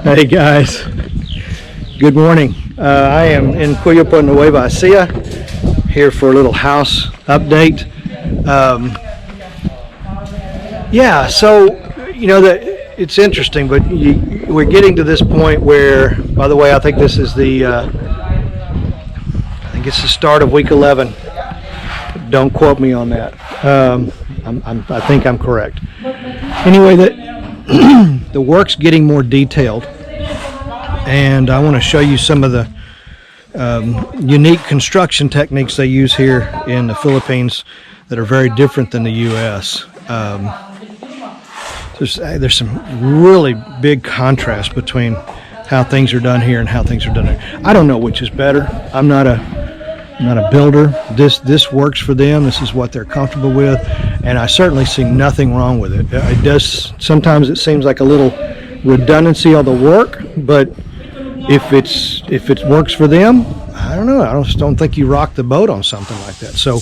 Hey guys, good morning. I am in Cuyapa, Nueva Ecija, here for a little house update. It's interesting, but we're getting to this point where, by the way, I think this is the start of week 11. Don't quote me on that. I think I'm correct. Anyway, the work's getting more detailed, and I want to show you some of the unique construction techniques they use here in the Philippines that are very different than the U.S. There's some really big contrast between how things are done here and how things are done there. I don't know which is better. I'm not a builder. This works for them. This is what they're comfortable with, and I certainly see nothing wrong with it. It does sometimes it seems like a little redundancy on the work, but if it works for them, I don't know. I just don't think you rock the boat on something like that. So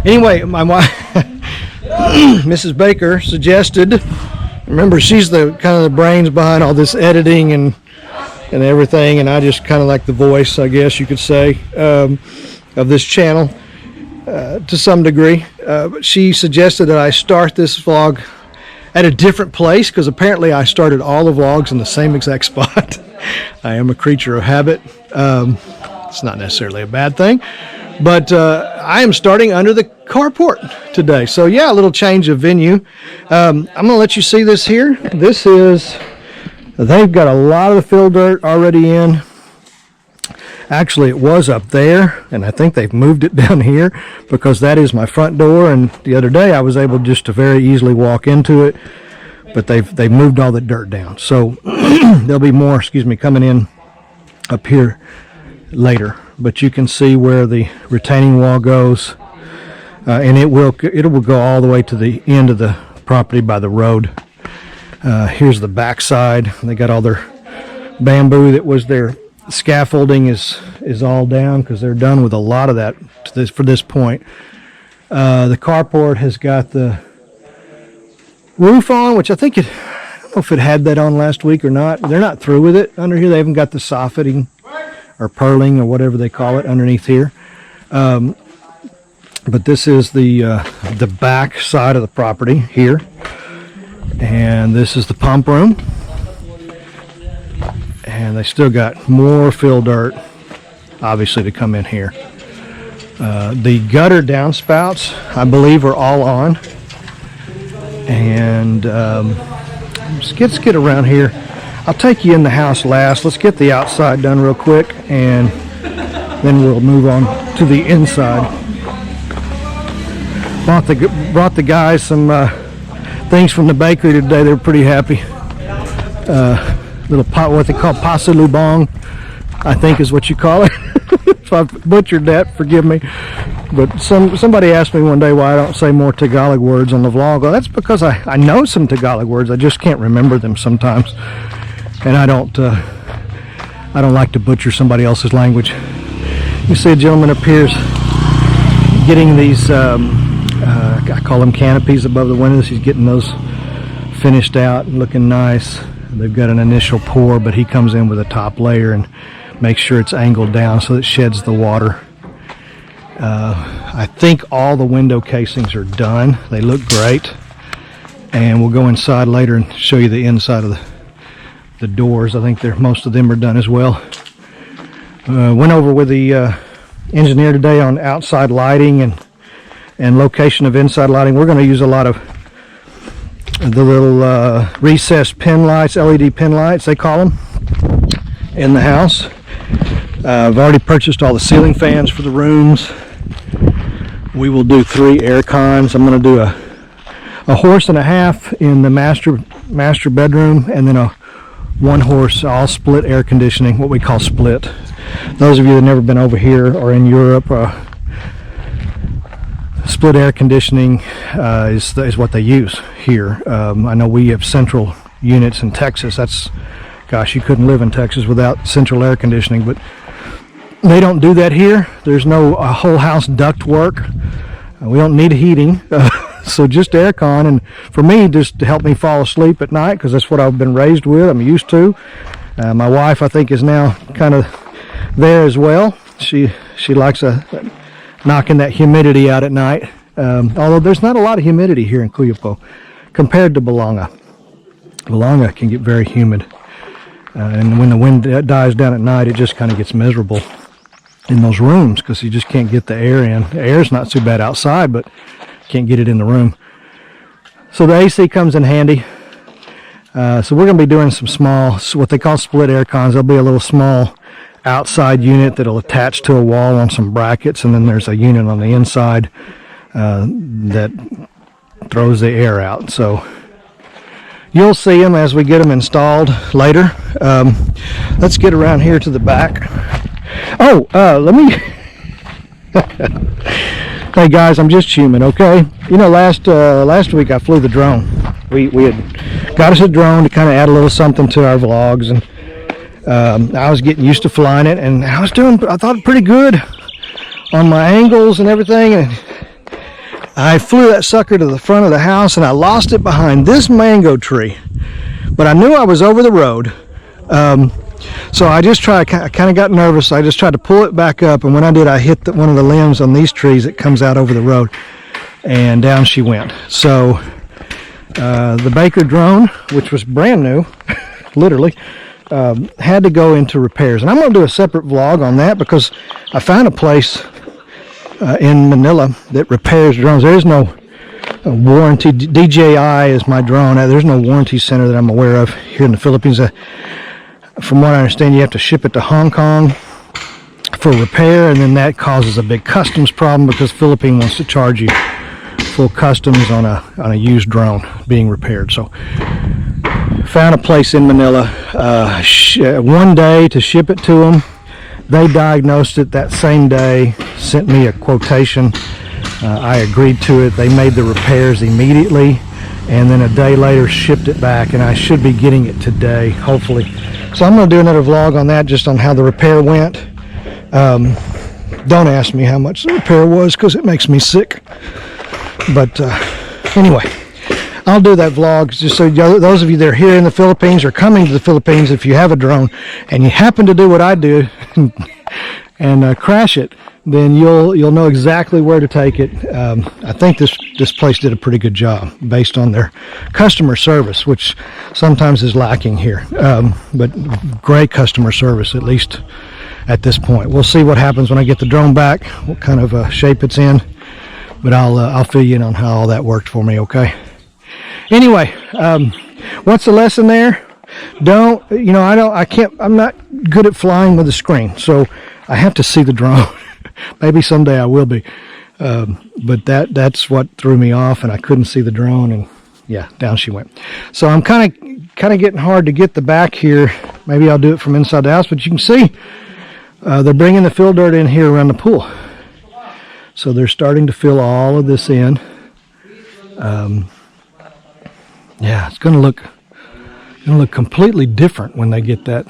anyway, my wife Mrs. Baker suggested, remember, she's the kind of the brains behind all this editing and everything, and I just kind of like the voice, I guess you could say, of this channel to some degree. But she suggested that I start this vlog at a different place, because apparently I started all the vlogs in the same exact spot. I am a creature of habit. It's not necessarily a bad thing, but I am starting under the carport today. So yeah, a little change of venue. I'm going to let you see this here. They've got a lot of the fill dirt already in. Actually, it was up there, and I think they've moved it down here, because that is my front door, and the other day I was able just to very easily walk into it, but they've moved all the dirt down. So there'll be more, coming in up here later. But you can see where the retaining wall goes, and it will go all the way to the end of the property by the road. Here's the back side. They got all their bamboo that was their scaffolding is all down, because they're done with a lot of that for this point. The carport has got the roof on, which I don't know if it had that on last week or not. They're not through with it under here. They haven't got the soffitting or purling or whatever they call it underneath here. But this is the back side of the property here, and this is the pump room. And they still got more fill dirt, obviously, to come in here. The gutter downspouts, I believe, are all on. And let's get around here. I'll take you in the house last. Let's get the outside done real quick, and then we'll move on to the inside. Brought the guys some things from the bakery today. They're pretty happy. Little pot, what they call pasalubong, I think is what you call it. If I've butchered that, forgive me. But somebody asked me one day why I don't say more Tagalog words on the vlog. Well, that's because I know some Tagalog words. I just can't remember them sometimes, and I don't like to butcher somebody else's language. You see a gentleman up here getting these I call them canopies above the windows. He's getting those finished out and looking nice. They've got an initial pour, but he comes in with a top layer and makes sure it's angled down so it sheds the water. I think all the window casings are done. They look great, and we'll go inside later and show you the inside of the doors. I think most of them are done as well. Went over with the engineer today on outside lighting and location of inside lighting. We're going to use a lot of the little recessed pin lights, LED pin lights they call them, in the house. I've already purchased all the ceiling fans for the rooms. We will do 3 air cons. I'm going to do a horse and a half in the master bedroom, and then a 1 horse all split air conditioning, what we call split. Those of you that have never been over here or in Europe, split air conditioning is what they use here. I know we have central units in Texas. Gosh, you couldn't live in Texas without central air conditioning, but they don't do that here. There's no whole house duct work. We don't need heating, So just aircon, and for me, just to help me fall asleep at night, because that's what I've been raised with, I'm used to. My wife, I think, is now kind of there as well. She likes knocking that humidity out at night. Although there's not a lot of humidity here in Cuyapo compared to Balanga. Balanga can get very humid. And when the wind dies down at night, it just kind of gets miserable in those rooms because you just can't get the air in. The air's not too bad outside, but can't get it in the room. So the AC comes in handy. So we're going to be doing some small, what they call split air cons. There'll be a little small outside unit that'll attach to a wall on some brackets, and then there's a unit on the inside that throws the air out. So you'll see them as we get them installed later. Let's get around here to the back. Oh, let me... Hey guys, I'm just human, okay? You know, last week I flew the drone. We had got us a drone to kind of add a little something to our vlogs, and I was getting used to flying it, and I thought pretty good on my angles and everything, and I flew that sucker to the front of the house, and I lost it behind this mango tree. But I knew I was over the road, so I kind of got nervous. I just tried to pull it back up, and when I did, I hit one of the limbs on these trees that comes out over the road, and down she went. So the Baker drone, which was brand new, literally, had to go into repairs. And I'm going to do a separate vlog on that because I found a place in Manila that repairs drones. There is no warranty. DJI is my drone. There's no warranty center that I'm aware of here in the Philippines. From what I understand, you have to ship it to Hong Kong for repair, and then that causes a big customs problem because Philippines wants to charge you full customs on a used drone being repaired. So found a place in Manila, 1 day to ship it to them. They diagnosed it that same day, sent me a quotation. I agreed to it. They made the repairs immediately, and then a day later shipped it back, and I should be getting it today, hopefully. So I'm going to do another vlog on that, just on how the repair went. Don't ask me how much the repair was because it makes me sick. But anyway, I'll do that vlog just so those of you that are here in the Philippines or coming to the Philippines, if you have a drone and you happen to do what I do and crash it, then you'll know exactly where to take it. I think this place did a pretty good job based on their customer service, which sometimes is lacking here. But great customer service, at least at this point. We'll see what happens when I get the drone back, what kind of shape it's in. But I'll fill you in on how all that worked for me, okay? Anyway, what's the lesson there? I'm not good at flying with a screen, so I have to see the drone. Maybe someday I will be. But that's what threw me off, and I couldn't see the drone, and yeah, down she went. So I'm kind of getting hard to get the back here. Maybe I'll do it from inside the house, but you can see they're bringing the fill dirt in here around the pool. So they're starting to fill all of this in. Yeah, it's going to look completely different when they get that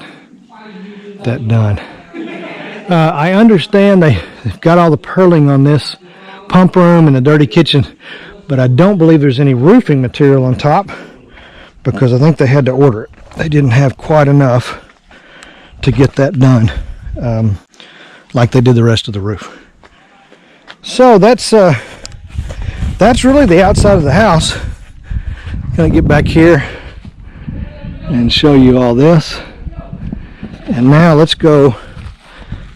done. I understand they've got all the purling on this pump room and the dirty kitchen, but I don't believe there's any roofing material on top because I think they had to order it. They didn't have quite enough to get that done like they did the rest of the roof. So that's really the outside of the house. Gonna get back here and show you all this. And now let's go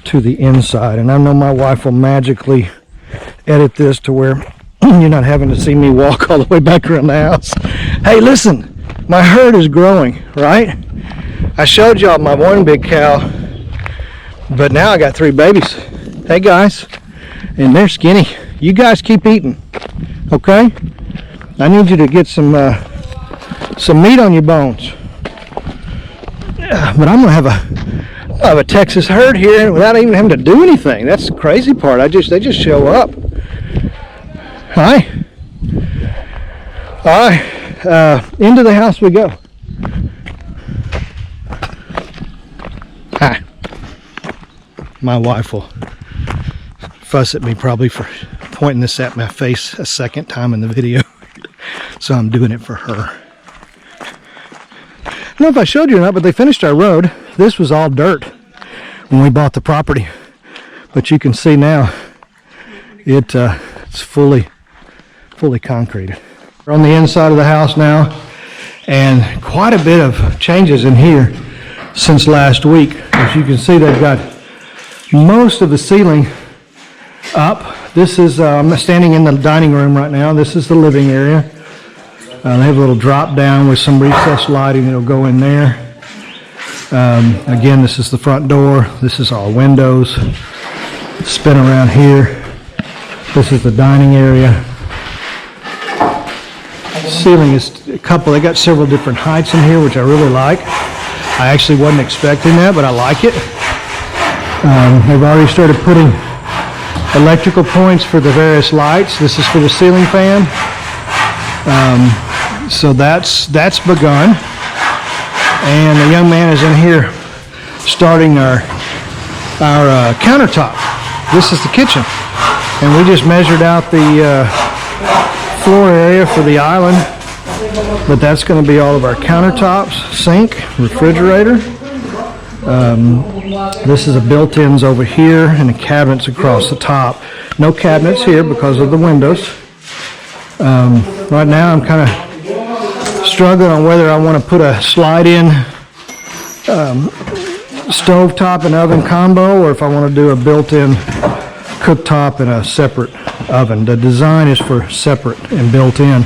to the inside. And I know my wife will magically edit this to where you're not having to see me walk all the way back around the house. Hey, listen, my herd is growing, right? I showed y'all my one big cow, but now I got 3 babies. Hey guys, and they're skinny. You guys keep eating, okay? I need you to get some meat on your bones. But I'm gonna have a Texas herd here without even having to do anything. That's the crazy part. They just show up. Hi. All right, into the house we go. Hi. My wife will fuss at me probably for pointing this at my face a second time in the video. So I'm doing it for her. I don't know if I showed you or not, but they finished our road. This was all dirt when we bought the property. But you can see now it's fully concreted. We're on the inside of the house now, and quite a bit of changes in here since last week. As you can see, they've got most of the ceiling up. This is, I'm standing in the dining room right now. This is the living area. They have a little drop down with some recessed lighting that'll go in there. Again, this is the front door. This is all windows. Spin around here. This is the dining area. Ceiling is a couple, they got several different heights in here, which I really like. I actually wasn't expecting that, but I like it. They've already started putting electrical points for the various lights. This is for the ceiling fan. So that's begun. And the young man is in here starting our countertop. This is the kitchen. And we just measured out the floor area for the island. But that's going to be all of our countertops, sink, refrigerator. This is the built-ins over here and the cabinets across the top. No cabinets here because of the windows. Right now I'm kind of struggling on whether I want to put a slide-in stovetop and oven combo, or if I want to do a built-in cooktop and a separate oven. The design is for separate and built-in,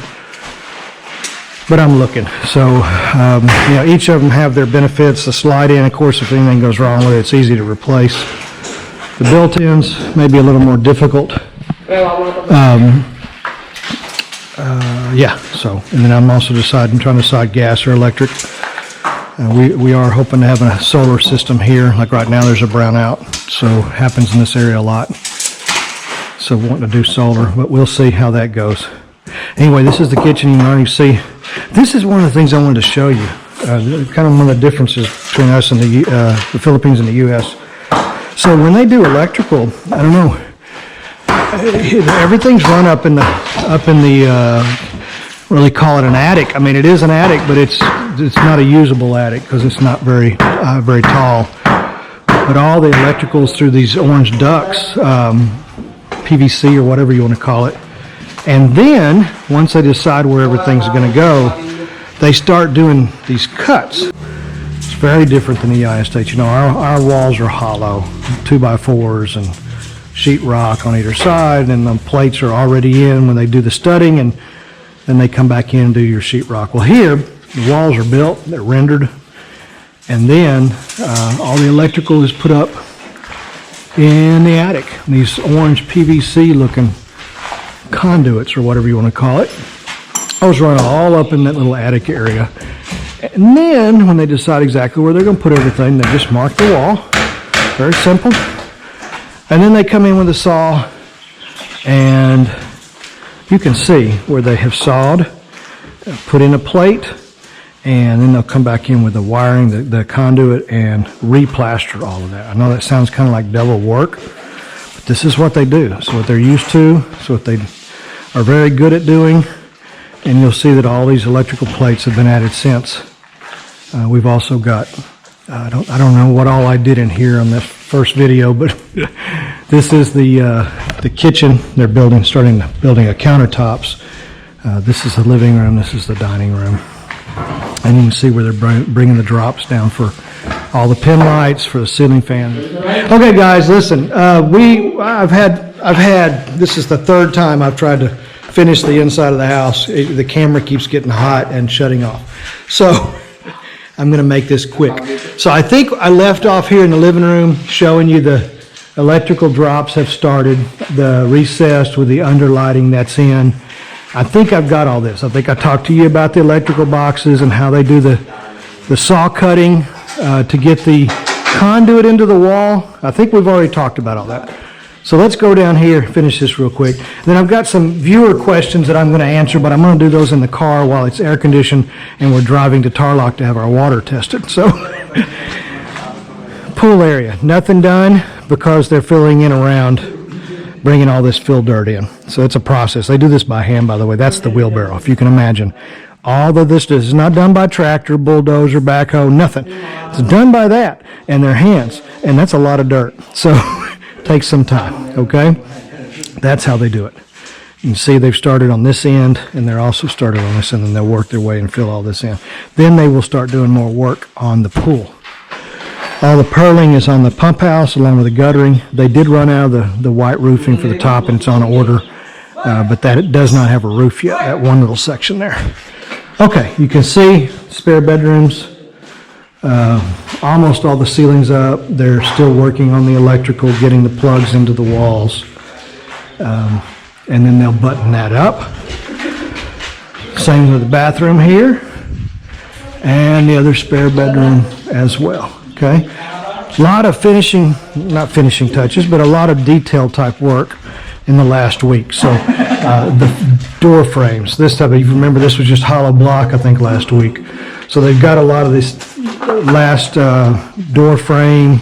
but I'm looking. So you know, each of them have their benefits. The slide-in, of course, if anything goes wrong with it, it's easy to replace. The built-ins may be a little more difficult. Yeah, so, and then I'm also trying to decide gas or electric. We are hoping to have a solar system here. Like right now there's a brownout, so it happens in this area a lot. So wanting to do solar, but we'll see how that goes. Anyway, this is the kitchen. You can already see. This is one of the things I wanted to show you. Kind of one of the differences between us and the Philippines and the U.S. So when they do electrical, I don't know. Everything's run up in the really call it an attic. I mean, it is an attic, but it's not a usable attic because it's not very tall. But all the electricals through these orange ducts, PVC or whatever you want to call it. And then once they decide where everything's going to go, they start doing these cuts. It's very different than the United States. You know, our walls are hollow, 2x4s and sheetrock on either side, and the plates are already in when they do the studding, and then they come back in and do your sheetrock. Well, here the walls are built, they're rendered, and then all the electrical is put up in the attic. These orange PVC looking conduits or whatever you want to call it. I was running all up in that little attic area. And then when they decide exactly where they're going to put everything, they just mark the wall. Very simple. And then they come in with a saw, and you can see where they have sawed, put in a plate, and then they'll come back in with the wiring, the conduit, and replaster all of that. I know that sounds kind of like devil work, but this is what they do. It's what they're used to. It's what they are very good at doing. And you'll see that all these electrical plates have been added since. We've also got, I don't know what all I did in here on this first video, but this is the kitchen. They're starting building a countertops. This is the living room. This is the dining room. And you can see where they're bringing the drops down for all the pin lights, for the ceiling fan. Okay, guys, listen. I've had. This is the third time I've tried to finish the inside of the house. The camera keeps getting hot and shutting off. So I'm going to make this quick. So I think I left off here in the living room showing you the electrical drops have started, the recessed with the underlighting that's in. I think I've got all this. I think I talked to you about the electrical boxes and how they do the saw cutting to get the conduit into the wall. I think we've already talked about all that. So let's go down here, finish this real quick. Then I've got some viewer questions that I'm going to answer, but I'm going to do those in the car while it's air conditioned and we're driving to Tarlac to have our water tested. So, pool area, nothing done because they're filling in around bringing all this fill dirt in. So it's a process. They do this by hand, by the way. That's the wheelbarrow, if you can imagine. All of this is not done by tractor, bulldozer, backhoe, nothing. It's done by that and their hands, and that's a lot of dirt. So it takes some time, okay? That's how they do it. You can see they've started on this end, and they're also started on this end, and they'll work their way and fill all this in. Then they will start doing more work on the pool. All the purling is on the pump house along with the guttering. They did run out of the white roofing for the top, and it's on order, but that it does not have a roof yet, that one little section there. Okay, you can see spare bedrooms, almost all the ceilings up. They're still working on the electrical, getting the plugs into the walls, and then they'll button that up. Same with the bathroom here, and the other spare bedroom as well, okay? A lot of not finishing touches, but a lot of detail type work in the last week. So the door frames, this type of, you remember this was just hollow block, I think, last week. So they've got a lot of this last door frame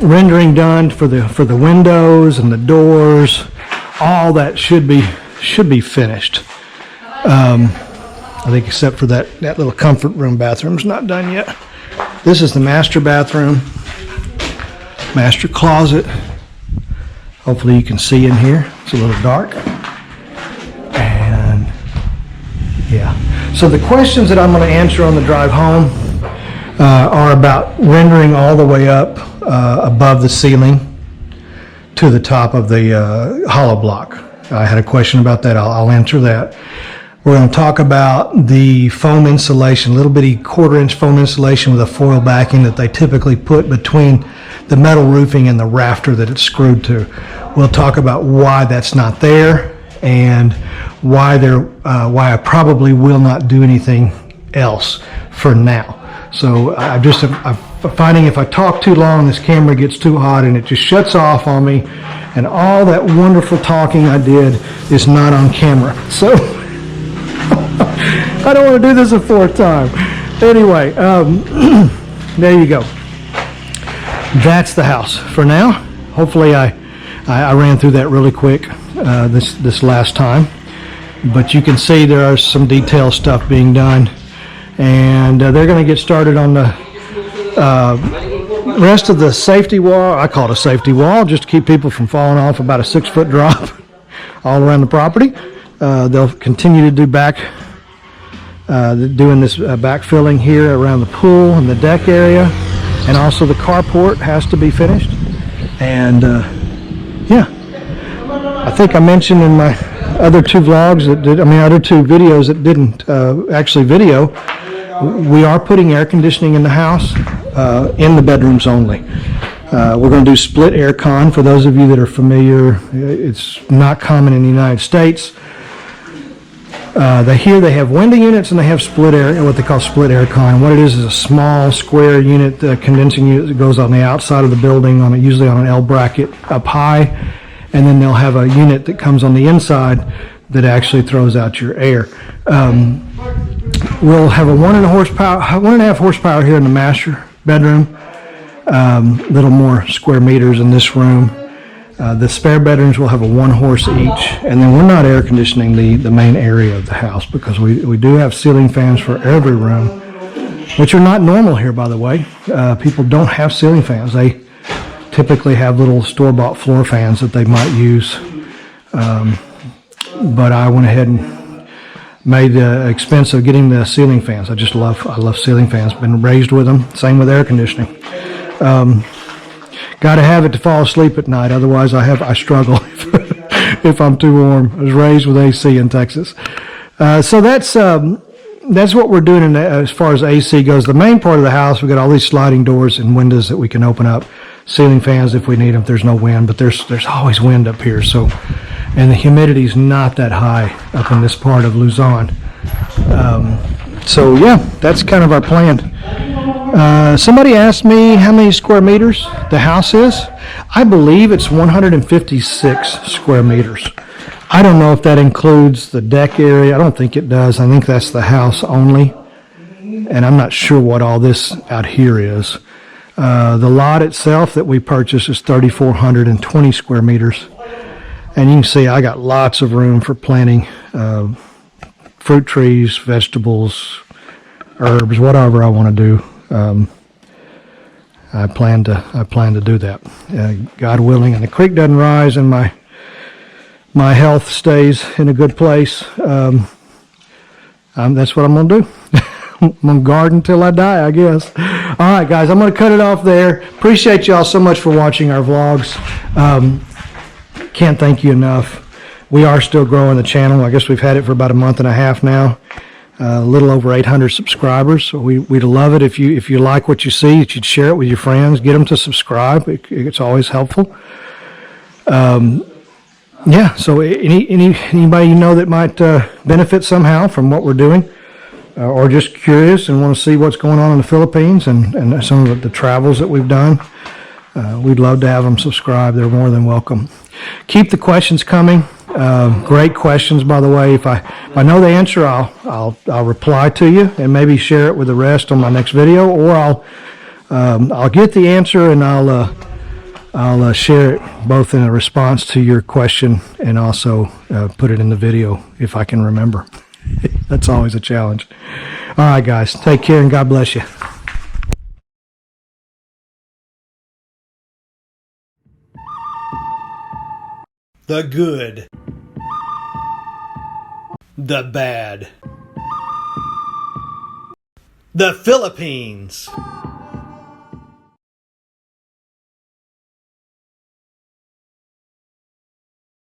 rendering done for the windows and the doors. All that should be finished. I think except for that little comfort room bathroom's not done yet. This is the master bathroom, master closet. Hopefully you can see in here. It's a little dark. And yeah. So the questions that I'm going to answer on the drive home are about rendering all the way up above the ceiling to the top of the hollow block. I had a question about that. I'll answer that. We're going to talk about the foam insulation, little bitty 1/4-inch foam insulation with a foil backing that they typically put between the metal roofing and the rafter that it's screwed to. We'll talk about why that's not there and why I probably will not do anything else for now. So I'm finding if I talk too long, this camera gets too hot and it just shuts off on me, and all that wonderful talking I did is not on camera. So I don't want to do this a fourth time. Anyway, there you go. That's the house for now. Hopefully I ran through that really quick this last time, but you can see there are some detail stuff being done, and they're going to get started on the rest of the safety wall. I call it a safety wall just to keep people from falling off, about a 6-foot drop all around the property. They'll continue to do doing this backfilling here around the pool and the deck area, and also the carport has to be finished. And yeah, I think I mentioned in my other two vlogs other two videos that didn't actually video, we are putting air conditioning in the house in the bedrooms only. We're going to do split air con. For those of you that are familiar, it's not common in the United States. Here they have window units and they have split air, what they call split air con. What it is a small square unit, condensing unit that goes on the outside of the building, usually on an L bracket up high, and then they'll have a unit that comes on the inside that actually throws out your air. We'll have a 1.5 horsepower here in the master bedroom, little more square meters in this room. The spare bedrooms will have a 1 horse each, and then we're not air conditioning the main area of the house because we do have ceiling fans for every room, which are not normal here, by the way. People don't have ceiling fans. They typically have little store-bought floor fans that they might use, but I went ahead and made the expense of getting the ceiling fans. I love ceiling fans. Been raised with them. Same with air conditioning. Got to have it to fall asleep at night. Otherwise, I struggle if I'm too warm. I was raised with AC in Texas. So that's what we're doing as far as AC goes. The main part of the house, we've got all these sliding doors and windows that we can open up. Ceiling fans if we need them. There's no wind, but there's always wind up here. So, and the humidity's not that high up in this part of Luzon. So yeah, that's kind of our plan. Somebody asked me how many square meters the house is. I believe it's 156 square meters. I don't know if that includes the deck area. I don't think it does. I think that's the house only. And I'm not sure what all this out here is. The lot itself that we purchased is 3,420 square meters. And you can see I got lots of room for planting fruit trees, vegetables, herbs, whatever I want to do. I plan to do that, God willing, and the creek doesn't rise, and my health stays in a good place. That's what I'm gonna do. I'm gonna garden till I die, I guess. All right, guys, I'm gonna cut it off there. Appreciate y'all so much for watching our vlogs. Can't thank you enough. We are still growing the channel. I guess we've had it for about a month and a half now. A little over 800 subscribers. So we'd love it if you like what you see, that you'd share it with your friends, get them to subscribe. It's always helpful. Yeah. So anybody you know that might benefit somehow from what we're doing, or just curious and want to see what's going on in the Philippines and some of the travels that we've done, we'd love to have them subscribe. They're more than welcome. Keep the questions coming. Great questions, by the way. If I know the answer, I'll reply to you and maybe share it with the rest on my next video, or I'll get the answer and I'll share it both in a response to your question and also put it in the video if I can remember. That's always a challenge. All right, guys, take care and God bless you. The good, the bad, the Philippines.